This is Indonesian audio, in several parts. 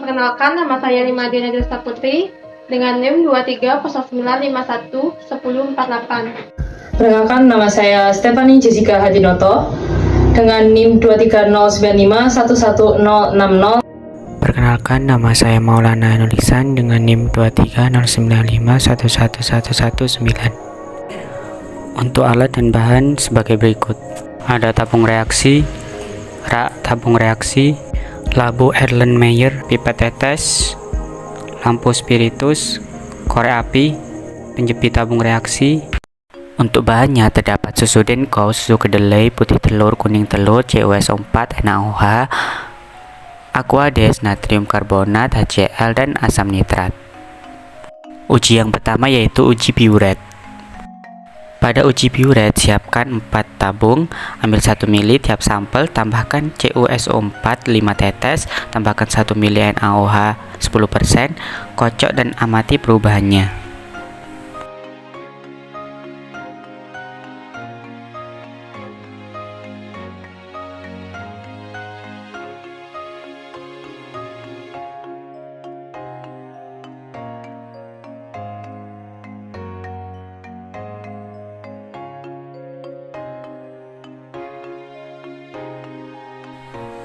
Perkenalkan, nama saya Lima Diana Desta Putri dengan NIM 2309511048. Perkenalkan, nama saya Stephanie Jessica Hadinoto dengan NIM 23095111060. Perkenalkan, nama saya Maulana Nulisan dengan NIM 23095111119. Untuk alat dan bahan sebagai berikut. Ada tabung reaksi, rak tabung reaksi, labu Erlenmeyer, pipet tetes, lampu spiritus, korek api, penjepit tabung reaksi. Untuk bahannya terdapat susu Denko, susu kedelai, putih telur, kuning telur, CuSO4, NaOH, Aquades, natrium karbonat, HCl, dan asam nitrat. Uji yang pertama yaitu uji piuret. Pada uji piuret, siapkan 4 tabung, ambil 1 ml tiap sampel, tambahkan CuSO4 5 tetes, tambahkan 1 ml NaOH 10%, kocok dan amati perubahannya.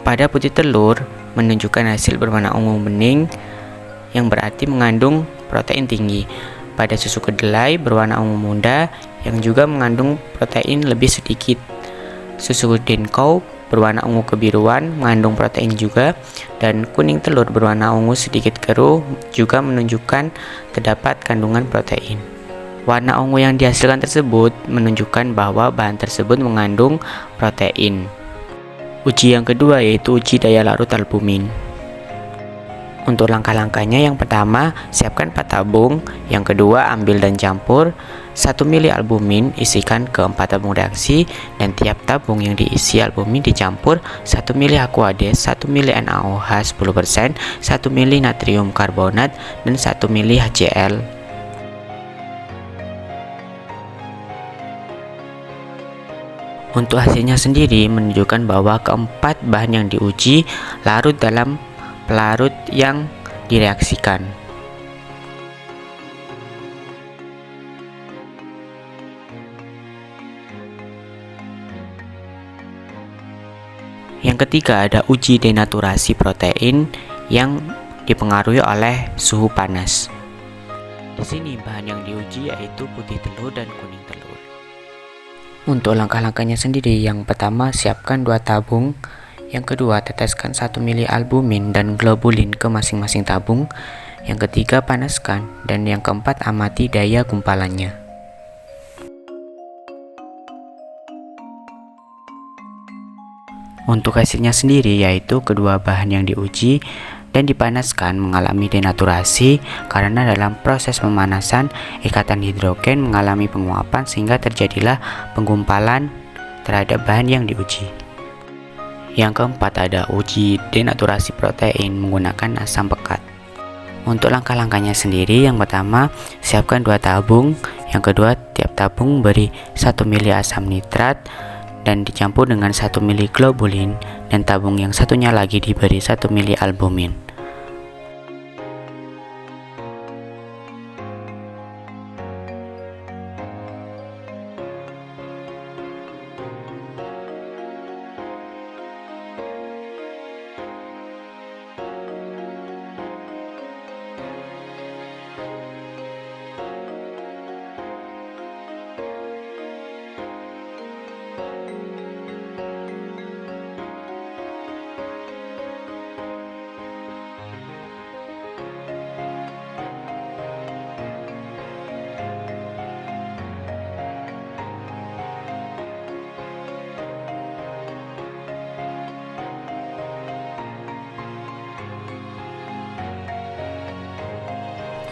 Pada putih telur menunjukkan hasil berwarna ungu bening yang berarti mengandung protein tinggi. Pada susu kedelai berwarna ungu muda yang juga mengandung protein lebih sedikit. Susu Denko berwarna ungu kebiruan mengandung protein juga, dan kuning telur berwarna ungu sedikit keruh juga menunjukkan terdapat kandungan protein. Warna ungu yang dihasilkan tersebut menunjukkan bahwa bahan tersebut mengandung protein. Uji yang kedua yaitu uji daya larut albumin. Untuk langkah-langkahnya, yang pertama, siapkan 4 tabung. Yang kedua, ambil dan campur 1 ml albumin, isikan ke 4 tabung reaksi, dan tiap tabung yang diisi albumin dicampur 1 ml Aquades, 1 ml NaOH 10%, 1 ml natrium karbonat, dan 1 ml HCl. Untuk hasilnya sendiri menunjukkan bahwa keempat bahan yang diuji larut dalam pelarut yang direaksikan. Yang ketiga ada uji denaturasi protein yang dipengaruhi oleh suhu panas. Di sini bahan yang diuji yaitu putih telur dan kuning telur. Untuk langkah-langkahnya sendiri, yang pertama siapkan 2 tabung, yang kedua teteskan 1 ml albumin dan globulin ke masing-masing tabung, yang ketiga panaskan, dan yang keempat amati daya gumpalannya. Untuk hasilnya sendiri yaitu kedua bahan yang diuji dan dipanaskan mengalami denaturasi karena dalam proses pemanasan ikatan hidrogen mengalami penguapan sehingga terjadilah penggumpalan terhadap bahan yang diuji. Yang keempat ada uji denaturasi protein menggunakan asam pekat. Untuk langkah-langkahnya sendiri, yang pertama siapkan 2 tabung, yang kedua tiap tabung beri 1 ml asam nitrat dan dicampur dengan 1 ml globulin, dan tabung yang satunya lagi diberi 1 ml albumin.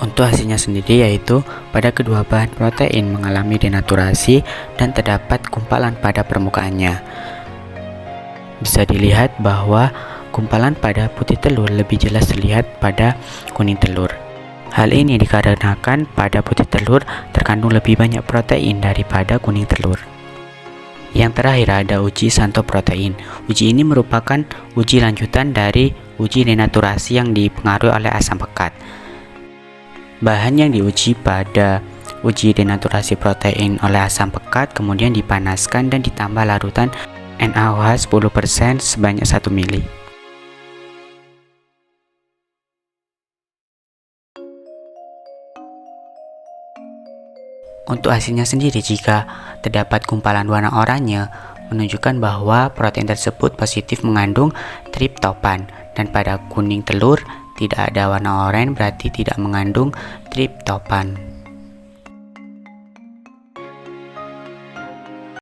Untuk hasilnya sendiri yaitu pada kedua bahan protein mengalami denaturasi dan terdapat gumpalan pada permukaannya. Bisa dilihat bahwa gumpalan pada putih telur lebih jelas terlihat pada kuning telur. Hal ini dikarenakan pada putih telur terkandung lebih banyak protein daripada kuning telur. Yang terakhir ada uji santoprotein. Uji ini merupakan uji lanjutan dari uji denaturasi yang dipengaruhi oleh asam pekat. Bahan yang diuji pada uji denaturasi protein oleh asam pekat kemudian dipanaskan dan ditambah larutan NaOH 10% sebanyak 1 mili. Untuk hasilnya sendiri, jika terdapat gumpalan warna oranye, menunjukkan bahwa protein tersebut positif mengandung triptofan, dan pada kuning telur tidak ada warna oranye berarti tidak mengandung triptofan.